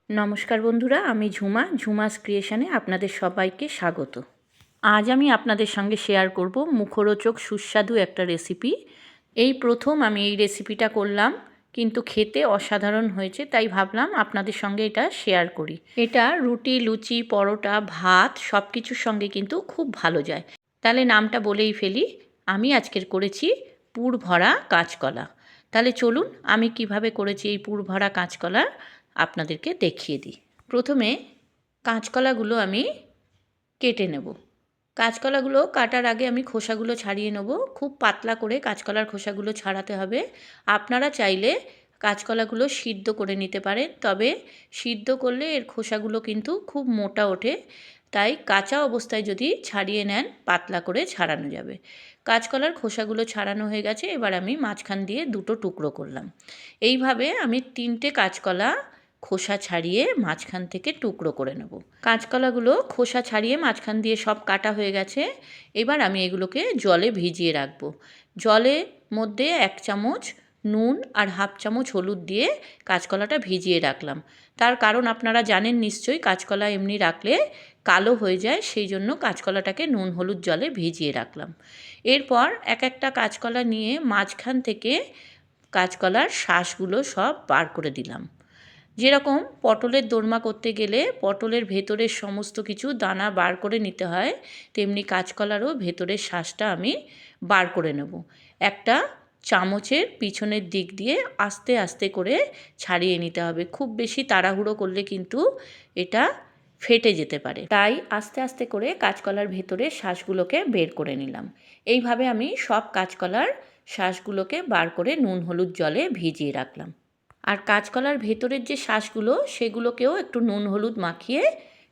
নমস্কার বন্ধুরা, আমি ঝুমাস ক্রিয়েশনে আপনাদের সবাইকে স্বাগত। আজ আমি আপনাদের সঙ্গে শেয়ার করব মুখরোচক সুস্বাদু একটা রেসিপি। এই প্রথম আমি এই রেসিপিটা করলাম, কিন্তু খেতে অসাধারণ হয়েছে, তাই ভাবলাম আপনাদের সঙ্গে এটা শেয়ার করি। এটা রুটি, লুচি, পরোটা, ভাত সব কিছুর সঙ্গে কিন্তু খুব ভালো যায়। তাহলে নামটা বলেই ফেলি, আমি আজকের করেছি পুর ভরা কাঁচকলা। তাহলে চলুন আমি কিভাবে করেছি এই পুর ভরা কাঁচকলা আপনাদেরকে দেখিয়ে দিই। প্রথমে কাঁচকলাগুলো আমি কেটে নেব। কাঁচকলাগুলো কাটার আগে আমি খোসাগুলো ছাড়িয়ে নেব। খুব পাতলা করে কাঁচকলার খোসাগুলো ছাড়াতে হবে। আপনারা চাইলে কাঁচকলাগুলো সিদ্ধ করে নিতে পারেন, তবে সিদ্ধ করলে এর খোসাগুলো কিন্তু খুব মোটা ওঠে, তাই কাঁচা অবস্থায় যদি ছাড়িয়ে নেন পাতলা করে ছাড়ানো যাবে। কাঁচকলার খোসাগুলো ছাড়ানো হয়ে গেছে, এবার আমি মাঝখান দিয়ে দুটো টুকরো করলাম। এইভাবে আমি 3টে কাঁচকলা খোসা ছাড়িয়ে মাঝখান থেকে টুকরো করে নেব। কাঁচকলাগুলো খোসা ছাড়িয়ে মাঝখান দিয়ে সব কাটা হয়ে গেছে। এবার আমি এগুলোকে জলে ভিজিয়ে রাখবো। জলের মধ্যে 1 চামচ নুন আর 1/2 চামচ হলুদ দিয়ে কাঁচকলাটা ভিজিয়ে রাখলাম। তার কারণ আপনারা জানেন নিশ্চয়ই, কাঁচকলা এমনি রাখলে কালো হয়ে যায়, সেই জন্য কাঁচকলাটাকে নুন হলুদ জলে ভিজিয়ে রাখলাম। এরপর একটা কাঁচকলা নিয়ে মাঝখান থেকে কাঁচকলার শাঁসগুলো সব বার করে দিলাম। যেরকম পটলের দোরমা করতে গেলে পটলের ভেতরের সমস্ত কিছু দানা বার করে নিতে হয়, তেমনি কাঁচকলারও ভেতরের শাঁসটা আমি বার করে নেব। একটা চামচের পিছনের দিক দিয়ে আস্তে আস্তে করে ছাড়িয়ে নিতে হবে। খুব বেশি তাড়াহুড়ো করলে কিন্তু এটা ফেটে যেতে পারে, তাই আস্তে আস্তে করে কাঁচকলার ভেতরের শাঁসগুলোকে বের করে নিলাম। এইভাবে আমি সব কাঁচকলার শাঁসগুলোকে বার করে নুন হলুদ জলে ভিজিয়ে রাখলাম। আর কাঁচকলার ভেতরের যে শাঁসগুলো সেগুলোকেও একটু নুন হলুদ মাখিয়ে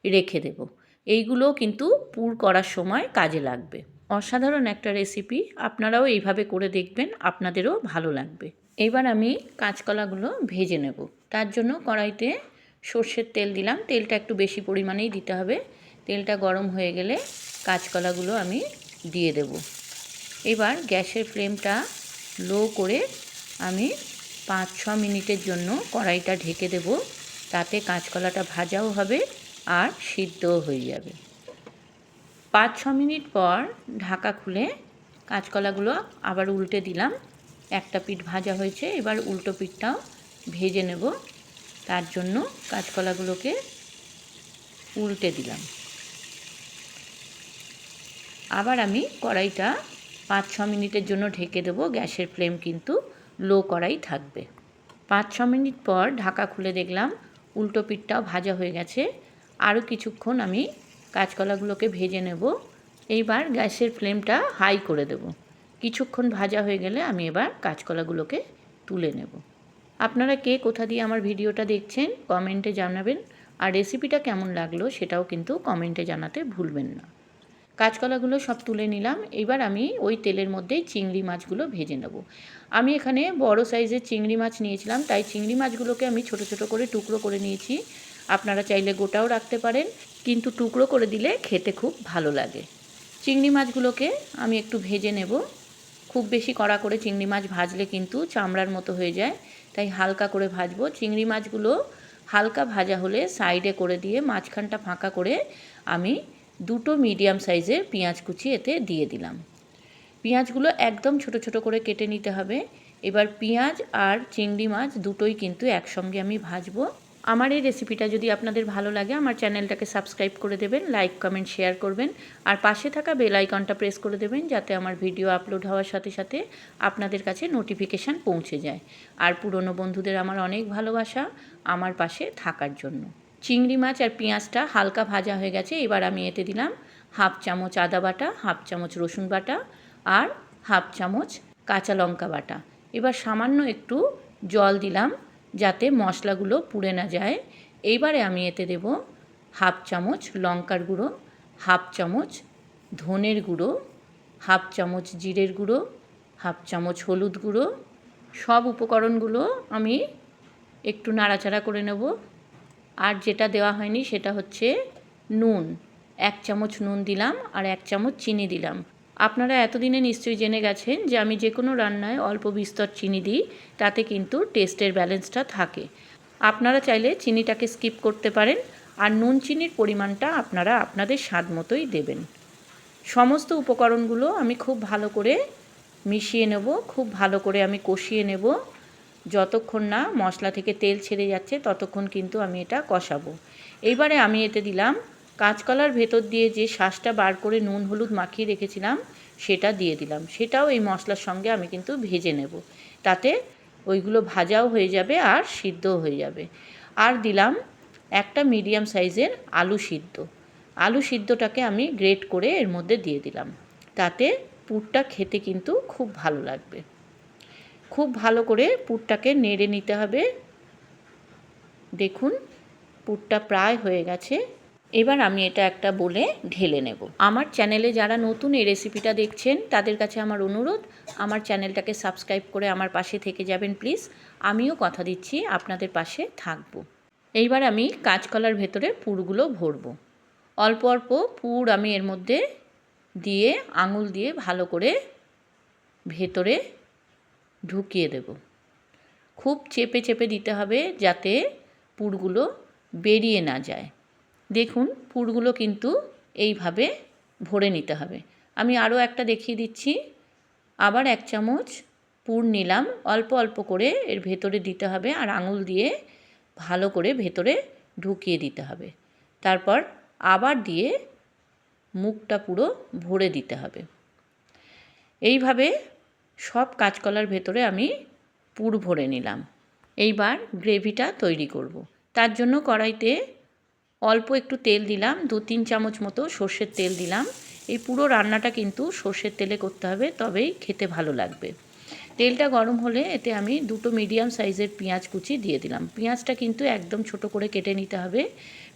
রেখে দেব। এইগুলোও কিন্তু পুর করার সময় কাজে লাগবে। অসাধারণ একটা রেসিপি, আপনারাও এইভাবে করে দেখবেন, আপনাদেরও ভালো লাগবে। এবার আমি কাঁচকলাগুলো ভেজে নেব। তার জন্য কড়াইতে সর্ষের তেল দিলাম। তেলটা একটু বেশি পরিমাণেই দিতে হবে। তেলটা গরম হয়ে গেলে কাঁচকলাগুলো আমি দিয়ে দেব। এবার গ্যাসের ফ্লেমটা লো করে আমি 5-6 মিনিটের জন্য কড়াইটা ঢেকে দেব। তাতে কাঁচকলাটা ভাজাও হবে আর সিদ্ধও হয়ে যাবে। 5-6 মিনিট পর ঢাকা খুলে কাঁচকলাগুলো আবার উল্টে দিলাম। একটা পিঠ ভাজা হয়েছে, এবার উল্টো পিঠটাও ভেজে নেব। তার জন্য কাঁচকলাগুলোকে উল্টে দিলাম। আবার আমি কড়াইটা 5-6 মিনিটের জন্য ঢেকে দেবো। গ্যাসের ফ্লেম কিন্তু লো করাই থাকবে। 5-6 মিনিট পর ঢাকা খুলে দেখলাম উল্টো পিঠটাও ভাজা হয়ে গেছে। আরও কিছুক্ষণ আমি কাঁচকলাগুলোকে ভেজে নেব। এইবার গ্যাসের ফ্লেমটা হাই করে দেব। কিছুক্ষণ ভাজা হয়ে গেলে আমি এবার কাঁচকলাগুলোকে তুলে নেব। আপনারা কে কোথা দিয়ে আমার ভিডিওটা দেখছেন কমেন্টে জানাবেন, আর রেসিপিটা কেমন লাগলো সেটাও কিন্তু কমেন্টে জানাতে ভুলবেন না। কাঁচকলাগুলো সব তুলে নিলাম। এবার আমি ওই তেলের মধ্যেই চিংড়ি মাছগুলো ভেজে নেব। আমি এখানে বড় সাইজের চিংড়ি মাছ নিয়েছিলাম, তাই চিংড়ি মাছগুলোকে আমি ছোট ছোট করে টুকরো করে নিয়েছি। আপনারা চাইলে গোটাও রাখতে পারেন, কিন্তু টুকরো করে দিলে খেতে খুব ভালো লাগে। চিংড়ি মাছগুলোকে আমি একটু ভেজে নেব। খুব বেশি কড়া করে চিংড়ি মাছ ভাজলে কিন্তু চামড়ার মতো হয়ে যায়, তাই হালকা করে ভাজবো। চিংড়ি মাছগুলো হালকা ভাজা হলে সাইডে করে দিয়ে মাঝখানটা ফাঁকা করে আমি 2টো মিডিয়াম সাইজের পেঁয়াজ কুচি এতে দিয়ে দিলাম। পেঁয়াজগুলো একদম ছোট ছোট করে কেটে নিতে হবে। এবার পেঁয়াজ আর চিংড়ি মাছ দুটোই কিন্তু একসঙ্গে আমি ভাজবো। আমার এই রেসিপিটা যদি আপনাদের ভালো লাগে আমার চ্যানেলটাকে সাবস্ক্রাইব করে দেবেন, লাইক কমেন্ট শেয়ার করবেন, আর পাশে থাকা বেল আইকনটা প্রেস করে দেবেন, যাতে আমার ভিডিও আপলোড হওয়ার সাথে সাথে আপনাদের কাছে নোটিফিকেশান পৌঁছে যায়। আর পুরনো বন্ধুদের আমার অনেক ভালোবাসা আমার পাশে থাকার জন্য। চিংড়ি মাছ আর পেঁয়াজটা হালকা ভাজা হয়ে গেছে। এবার আমি এতে দিলাম 1/2 চামচ আদা বাটা, 1/2 চামচ রসুন বাটা আর 1/2 চামচ কাঁচা লঙ্কা বাটা। এবার সামান্য একটু জল দিলাম যাতে মশলাগুলো পুড়ে না যায়। এইবারে আমি এতে দেব 1/2 চামচ লঙ্কার গুঁড়ো, 1/2 চামচ ধনের গুঁড়ো, 1/2 চামচ জিরের গুঁড়ো, 1/2 চামচ হলুদ গুঁড়ো। সব উপকরণগুলো আমি একটু নাড়াচাড়া করে নেব। আর যেটা দেওয়া হয়নি সেটা হচ্ছে নুন। 1 চামচ নুন দিলাম আর 1 চামচ চিনি দিলাম। আপনারা এতদিনে নিশ্চয়ই জেনে গেছেন যে আমি যে কোনো রান্নায় অল্প বিস্তর চিনি দিই, তাতে কিন্তু টেস্টের ব্যালেন্সটা থাকে। আপনারা চাইলে চিনিটাকে স্কিপ করতে পারেন, আর নুন চিনির পরিমাণটা আপনারা আপনাদের স্বাদ মতোই দেবেন। সমস্ত উপকরণগুলো আমি খুব ভালো করে মিশিয়ে নেব, খুব ভালো করে আমি কষিয়ে নেব। যতক্ষণ না মশলা থেকে তেল ছেড়ে যাচ্ছে ততক্ষণ কিন্তু আমি এটা কষাবো। এইবারে আমি এতে দিলাম কাঁচকলার ভেতর দিয়ে যে শাঁসটা বার করে নুন হলুদ মাখিয়ে রেখেছিলাম সেটা দিয়ে দিলাম। সেটাও এই মশলার সঙ্গে আমি কিন্তু ভেজে নেব, তাতে ওইগুলো ভাজাও হয়ে যাবে আর সিদ্ধও হয়ে যাবে। আর দিলাম একটা মিডিয়াম সাইজের আলু সিদ্ধ। আলু সিদ্ধটাকে আমি গ্রেট করে এর মধ্যে দিয়ে দিলাম, তাতে পুরটা খেতে কিন্তু খুব ভালো লাগবে। খুব ভালো করে পুরটাকে নেড়ে নিতে হবে। দেখুন পুরটা প্রায় হয়ে গেছে। এবার আমি এটা একটা বলে ঢেলে নেব। আমার চ্যানেলে যারা নতুন এই রেসিপিটা দেখছেন তাদের কাছে আমার অনুরোধ, আমার চ্যানেলটাকে সাবস্ক্রাইব করে আমার পাশে থেকে যাবেন প্লিজ। আমিও কথা দিচ্ছি আপনাদের পাশে থাকব। এইবার আমি কাঁচকলার ভেতরে পুরগুলো ভরব। অল্প অল্প পুর আমি এর মধ্যে দিয়ে আঙুল দিয়ে ভালো করে ভেতরে ঢুকিয়ে দেব। খুব চেপে চেপে দিতে হবে যাতে পুরগুলো বেরিয়ে না যায়। দেখুন পুরগুলো কিন্তু এইভাবে ভরে নিতে হবে। আমি আরও একটা দেখিয়ে দিচ্ছি। আবার 1 চামচ পুর নিলাম, অল্প অল্প করে এর ভেতরে দিতে হবে আর আঙুল দিয়ে ভালো করে ভেতরে ঢুকিয়ে দিতে হবে। তারপর আবার দিয়ে মুখটা পুরো ভরে দিতে হবে। এইভাবে সব কাঁচকলার ভেতরে আমি পুর ভরে নিলাম। এইবার গ্রেভিটা তৈরি করব। তার জন্য কড়াইতে অল্প একটু তেল দিলাম, 2-3 চামচ মতো সর্ষের তেল দিলাম। এই পুরো রান্নাটা কিন্তু সর্ষের তেলে করতে হবে, তবেই খেতে ভালো লাগবে। তেলটা গরম হলে এতে আমি 2টো মিডিয়াম সাইজের পেঁয়াজ কুচি দিয়ে দিলাম। পেঁয়াজটা কিন্তু একদম ছোট করে কেটে নিতে হবে।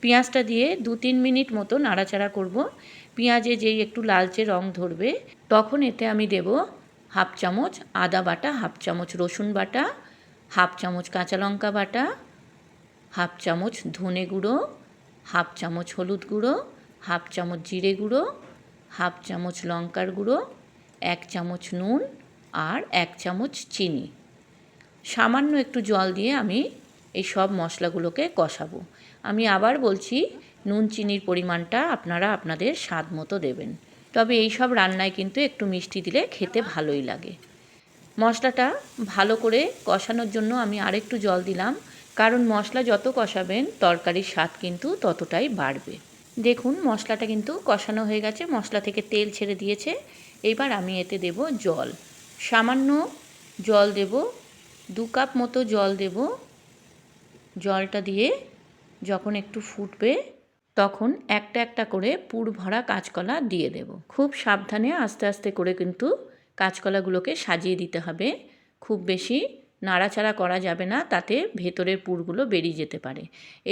পেঁয়াজটা দিয়ে 2-3 মিনিট মতো নাড়াচাড়া করব। পেঁয়াজে যেই একটু লালচে রং ধরবে তখন এতে আমি দেব 1/2 চামচ আদা বাটা, 1/2 চামচ রসুন বাটা, 1/2 চামচ কাঁচা লঙ্কা বাটা, 1/2 চামচ ধনে গুঁড়ো, 1/2 চামচ হলুদ গুঁড়ো, 1/2 চামচ জিরে গুঁড়ো, 1/2 চামচ লঙ্কার গুঁড়ো, 1 চামচ নুন আর 1 চামচ চিনি। সামান্য একটু জল দিয়ে আমি এই সব মশলাগুলোকে কষাবো। আমি আবার বলছি, নুন চিনির পরিমাণটা আপনারা আপনাদের স্বাদ মতো দেবেন। তবে এই সব রান্নায় কিন্তু একটু মিষ্টি দিলে খেতে ভালোই লাগে। মশলাটা ভালো করে কষানোর জন্য আমি আরেকটু জল দিলাম, কারণ মশলা যত কষাবেন তরকারির স্বাদ কিন্তু ততটাই বাড়বে। দেখুন মশলাটা কিন্তু কষানো হয়ে গেছে, মশলা থেকে তেল ছেড়ে দিয়েছে। এবার আমি এতে দেব জল, সামান্য জল দেব, 2 কাপ মতো জল দেব। জলটা দিয়ে যখন একটু ফুটবে তখন একটা একটা করে পুর ভরা কাঁচকলা দিয়ে দেব। খুব সাবধানে আস্তে আস্তে করে কিন্তু কাঁচকলাগুলোকে সাজিয়ে দিতে হবে। খুব বেশি নাড়াচাড়া করা যাবে না, তাতে ভেতরের পুরগুলো বেরিয়ে যেতে পারে।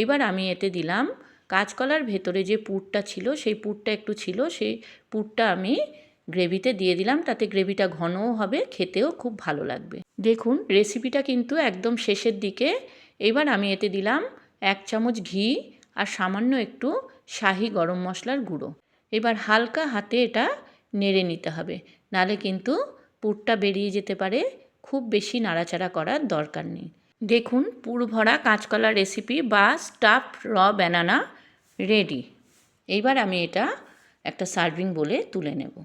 এবার আমি এতে দিলাম কাঁচকলার ভেতরে যে পুরটা ছিল, সেই পুরটা একটু ছিল, সেই পুরটা আমি গ্রেভিতে দিয়ে দিলাম। তাতে গ্রেভিটা ঘনও হবে, খেতেও খুব ভালো লাগবে। দেখুন রেসিপিটা কিন্তু একদম শেষের দিকে। এবার আমি এতে দিলাম 1 চামচ ঘি আর সামান্য একটু শাহি গরম মশলার গুঁড়ো। এবার হালকা হাতে এটা নেড়ে নিতে হবে, নালে কিন্তু পুরটা বেরিয়ে যেতে পারে। খুব বেশি নাড়াচাড়া করার দরকার নেই। দেখুন পুর ভরা কাঁচকলা রেসিপি বা স্টাফড র ব্যানানা রেডি। এইবার আমি এটা একটা সার্ভিং বলে তুলে নেব।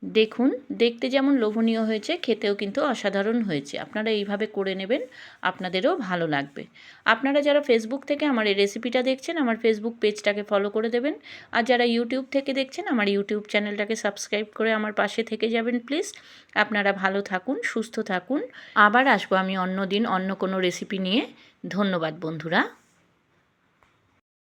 দেখুন দেখতে যেমন লোভনীয় হয়েছে, খেতেও কিন্তু অসাধারণ হয়েছে। আপনারা এইভাবে করে নেবেন, আপনাদেরও ভালো লাগবে। আপনারা যারা ফেসবুক থেকে আমার এই রেসিপিটা দেখছেন, আমার ফেসবুক পেজটাকে ফলো করে দেবেন। আর যারা ইউটিউব থেকে দেখছেন, আমার ইউটিউব চ্যানেলটাকে সাবস্ক্রাইব করে আমার পাশে থেকে যাবেন প্লিজ। আপনারা ভালো থাকুন, সুস্থ থাকুন। আবার আসবো আমি অন্য দিন অন্য কোনো রেসিপি নিয়ে। ধন্যবাদ বন্ধুরা।